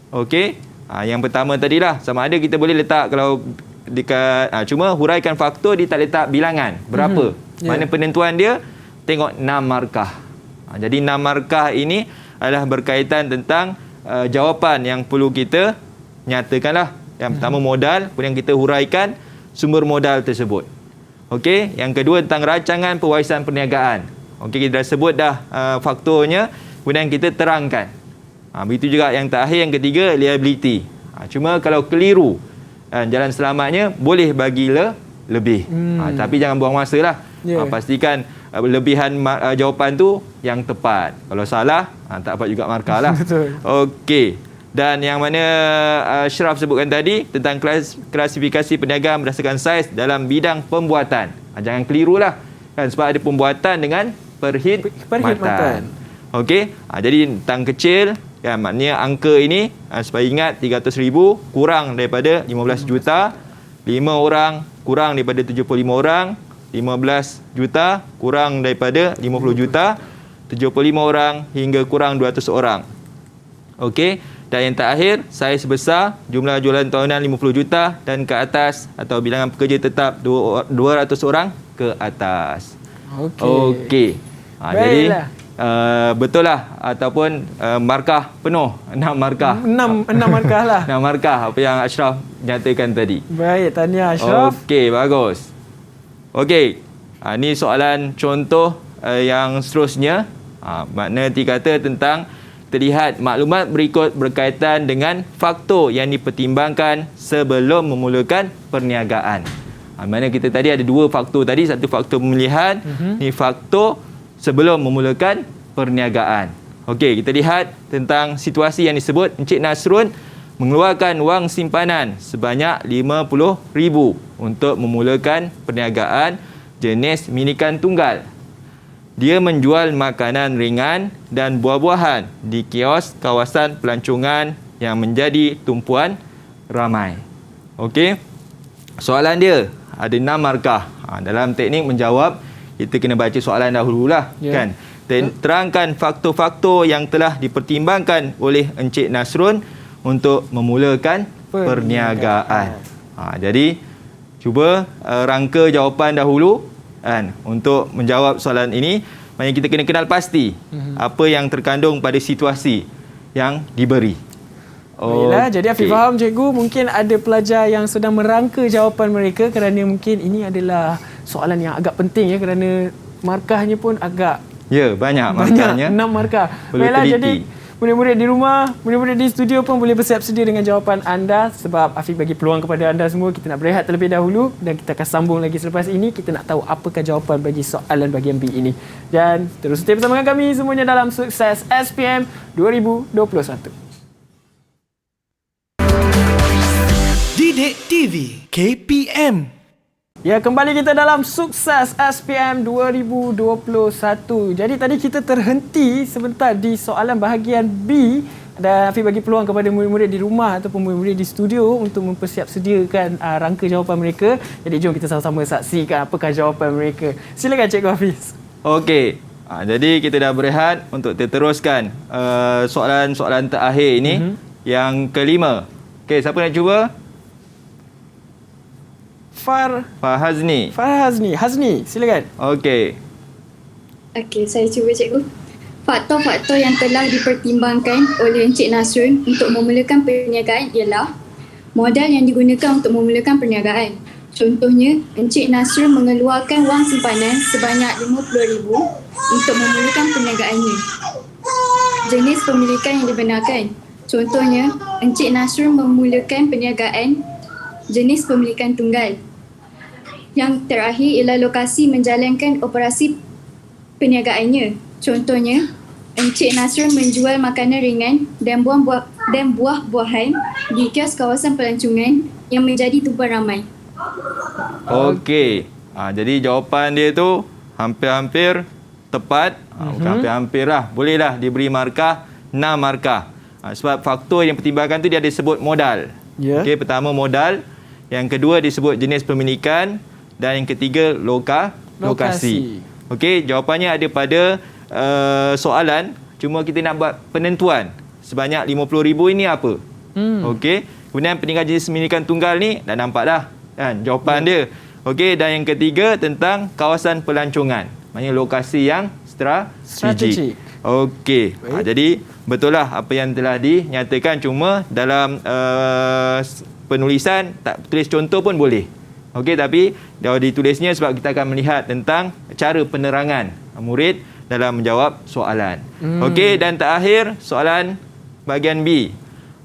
Okey, yang pertama tadilah, sama ada kita boleh letak kalau dekat cuma huraikan faktor, dia tak letak bilangan berapa. Mana penentuan dia, tengok 6 markah. Jadi 6 markah ini adalah berkaitan tentang jawapan yang perlu kita nyatakanlah. Yang pertama modal, kemudian kita huraikan sumber modal tersebut. Okey, yang kedua tentang rancangan pewarisan perniagaan. Okey, kita dah sebut dah faktornya, kemudian kita terangkan. Begitu juga yang terakhir, yang ketiga, liability. Cuma kalau keliru, jalan selamatnya boleh bagi lebih. Tapi jangan buang masa lah. Pastikan lebihan jawapan tu yang tepat. Kalau salah, tak dapat juga markah lah. Okey. Dan yang mana Ashraf sebutkan tadi tentang klasifikasi perniagaan berdasarkan saiz dalam bidang pembuatan. Jangan kelirulah. Kan, sebab ada pembuatan dengan perkhidmatan. Okey. Jadi tentang kecil, kan, maknanya angka ini supaya ingat 300,000 kurang daripada 15 juta, 5 orang kurang daripada 75 orang, 15 juta kurang daripada 50 juta, 75 orang hingga kurang 200 orang. Okey, dan yang terakhir, saiz besar, jumlah jualan tahunan 50 juta dan ke atas atau bilangan pekerja tetap 200 orang ke atas. Okey. Jadi betul lah ataupun markah penuh, 6 markah. 6 markah lah. 6 markah apa yang Ashraf nyatakan tadi. Baik, tahniah Ashraf. Okey, bagus. Okey. Ini soalan contoh yang seterusnya. Makna dikata tentang terlihat maklumat berikut berkaitan dengan faktor yang dipertimbangkan sebelum memulakan perniagaan. Mana kita tadi ada 2 faktor tadi, satu faktor pemilihan, ni faktor sebelum memulakan perniagaan. Okey, kita lihat tentang situasi yang disebut. Encik Nasrun mengeluarkan wang simpanan sebanyak 50,000 untuk memulakan perniagaan jenis milikan tunggal. Dia menjual makanan ringan dan buah-buahan di kios kawasan pelancongan yang menjadi tumpuan ramai. Okey. Soalan dia ada 6 markah. Dalam teknik menjawab, kita kena baca soalan dahululah, kan. Terangkan faktor-faktor yang telah dipertimbangkan oleh Encik Nasrun untuk memulakan perniagaan. Jadi cuba rangka jawapan dahulu, kan, untuk menjawab soalan ini. Maknanya kita kena kenal pasti apa yang terkandung pada situasi yang diberi. Baiklah, jadi Afiq faham cikgu, mungkin ada pelajar yang sedang merangka jawapan mereka kerana mungkin ini adalah soalan yang agak penting, ya, kerana markahnya pun agak banyak markahnya. 6 markah. Baiklah, jadi murid-murid di rumah, murid-murid di studio pun boleh bersiap sedia dengan jawapan anda, sebab Afiq bagi peluang kepada anda semua. Kita nak berehat terlebih dahulu dan kita akan sambung lagi selepas ini. Kita nak tahu apakah jawapan bagi soalan bahagian B ini. Dan terus stay bersama dengan kami semuanya dalam Sukses SPM 2021. Didik TV KPM. Ya, kembali kita dalam Sukses SPM 2021. Jadi tadi kita terhenti sebentar di soalan bahagian B dan Hafiz bagi peluang kepada murid-murid di rumah ataupun murid-murid di studio untuk mempersiap sediakan rangka jawapan mereka. Jadi jom kita sama-sama saksikan apakah jawapan mereka. Silakan Cikgu Hafiz. Okey. Jadi kita dah berehat untuk teruskan soalan-soalan terakhir ini. Yang kelima. Okey, siapa nak cuba? Hazni. Hazni, silakan. Okey. Okey, saya cuba cikgu. Faktor-faktor yang telah dipertimbangkan oleh Encik Nasrul untuk memulakan perniagaan ialah modal yang digunakan untuk memulakan perniagaan. Contohnya, Encik Nasrul mengeluarkan wang simpanan sebanyak RM50,000 untuk memulakan perniagaannya. Jenis pemilikan yang dibenarkan. Contohnya, Encik Nasrul memulakan perniagaan jenis pemilikan tunggal. Yang terakhir ialah lokasi menjalankan operasi perniagaannya. Contohnya, Encik Nasrul menjual makanan ringan dan buah-buahan di kios kawasan pelancongan yang menjadi tumpuan ramai. Okey. Jadi jawapan dia tu hampir-hampir tepat. Bukan hampir-hampir lah. Bolehlah diberi markah 6 markah. Sebab faktor yang pertimbangkan tu dia ada sebut modal. Yeah. Okey, pertama modal. Yang kedua disebut jenis pemilikan. Dan yang ketiga lokasi. Okey, jawapannya ada pada soalan. Cuma kita nak buat penentuan. Sebanyak RM50,000 ini apa? Okey. Kemudian peningkatan jenis pemilikan tunggal ni dah nampak dah kan jawapan dia. Okey, dan yang ketiga tentang kawasan pelancongan. Maknanya lokasi yang strategik. Okey. Jadi betul lah apa yang telah dinyatakan, cuma dalam penulisan tak tulis contoh pun boleh. Okey, tapi dah ditulisnya sebab kita akan melihat tentang cara penerangan murid dalam menjawab soalan. Okey, dan terakhir soalan bahagian B.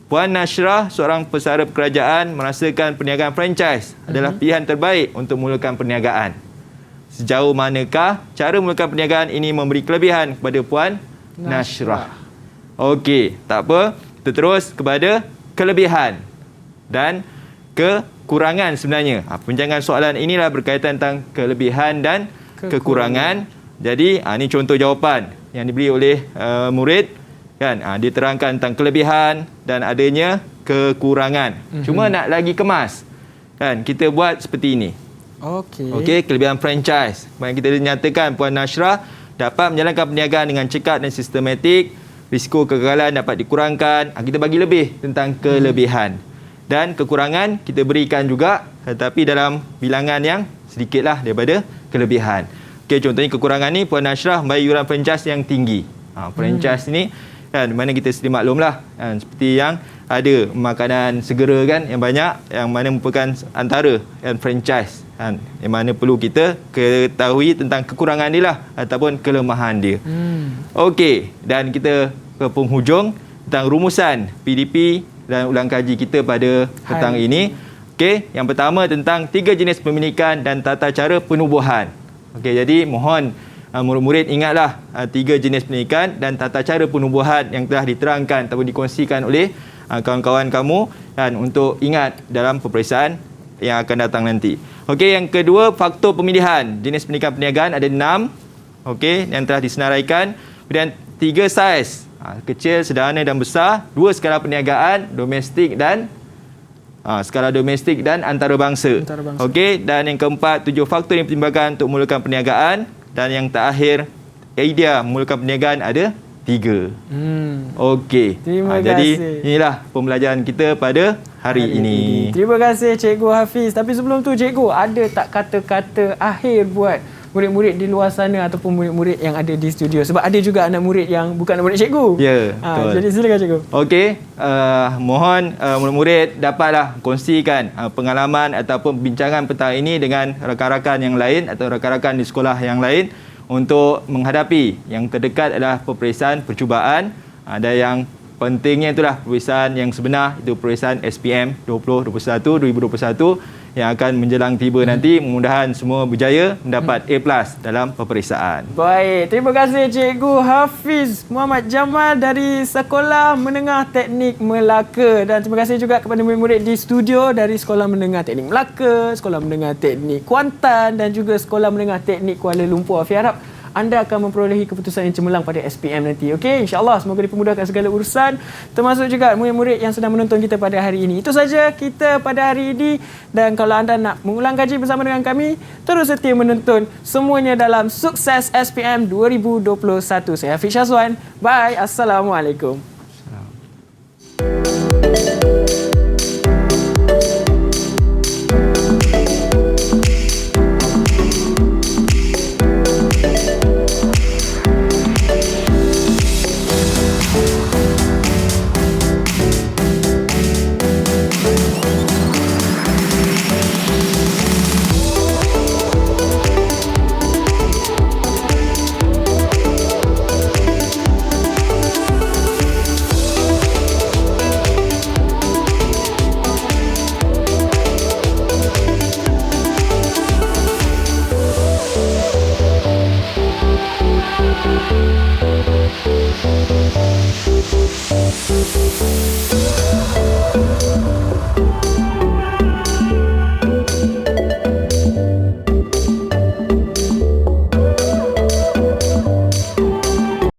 Puan Nashrah, seorang pesara kerajaan, merasakan perniagaan franchise adalah pilihan terbaik untuk memulakan perniagaan. Sejauh manakah cara memulakan perniagaan ini memberi kelebihan kepada Puan Nashrah? Okey, tak apa. Kita terus kepada kelebihan dan kekurangan sebenarnya. Perbincangan soalan inilah berkaitan tentang kelebihan dan kekurangan. Jadi, ini contoh jawapan yang diberi oleh murid. Kan? Dia terangkan tentang kelebihan dan adanya kekurangan. Cuma nak lagi kemas. Kan? Kita buat seperti ini. Okey, kelebihan franchise. Yang kita nyatakan Puan Nashrah dapat menjalankan perniagaan dengan cekat dan sistematik. Risiko kegagalan dapat dikurangkan. Kita bagi lebih tentang kelebihan. Dan kekurangan kita berikan juga, tetapi dalam bilangan yang sedikitlah daripada kelebihan. Okey, contohnya kekurangan ni Puan Nashrah membayar yuran franchise yang tinggi. Franchise ni kan, mana kita sedia maklumlah kan, seperti yang ada makanan segera kan yang banyak, yang mana merupakan antara kan, franchise kan, yang mana perlu kita ketahui tentang kekurangan dia lah ataupun kelemahan dia. Okey, dan kita ke penghujung tentang rumusan PDP dan ulang kaji kita pada petang ini. Okey, yang pertama tentang 3 jenis pemilikan dan tata cara penubuhan. Okey, jadi mohon murid-murid ingatlah 3 jenis pemilikan dan tata cara penubuhan yang telah diterangkan ataupun dikongsikan oleh kawan-kawan kamu dan untuk ingat dalam peperiksaan yang akan datang nanti. Okey, yang kedua faktor pemilihan. Jenis pemilikan perniagaan ada 6. Okey, yang telah disenaraikan. Kemudian 3 saiz. Kecil, sederhana dan besar. 2 skala perniagaan, domestik dan skala domestik dan antarabangsa. Okey, dan yang keempat 7 faktor yang dipertimbangkan untuk memulakan perniagaan. Dan yang terakhir, idea memulakan perniagaan ada 3. Okey. Terima kasih. Jadi inilah pembelajaran kita pada hari ini. Terima kasih Cikgu Hafiz. Tapi sebelum tu Cikgu, ada tak kata-kata akhir buat murid-murid di luar sana ataupun murid-murid yang ada di studio? Sebab ada juga anak murid yang bukan anak murid Cikgu. Ya, betul. Jadi silakan Cikgu. Okey, mohon murid-murid dapatlah kongsikan pengalaman ataupun bincangan petang ini dengan rakan-rakan yang lain atau rakan-rakan di sekolah yang lain untuk menghadapi yang terdekat adalah peperiksaan percubaan. Ada yang pentingnya itulah peperiksaan yang sebenar, itu peperiksaan SPM 2021. yang akan menjelang tiba nanti. Mudah-mudahan semua berjaya mendapat A+ dalam peperiksaan. Baik, terima kasih Cikgu Hafiz Muhammad Jamal dari Sekolah Menengah Teknik Melaka, dan terima kasih juga kepada murid-murid di studio dari Sekolah Menengah Teknik Melaka, Sekolah Menengah Teknik Kuantan dan juga Sekolah Menengah Teknik Kuala Lumpur. Afi harap anda akan memperolehi keputusan yang cemerlang pada SPM nanti. Okey, insya-Allah semoga dipermudahkan segala urusan, termasuk juga murid-murid yang sedang menonton kita pada hari ini. Itu saja kita pada hari ini, dan kalau anda nak mengulang kaji bersama dengan kami, terus setia menonton semuanya dalam Sukses SPM 2021. Saya Hafiz Syazwan. Bye. Assalamualaikum.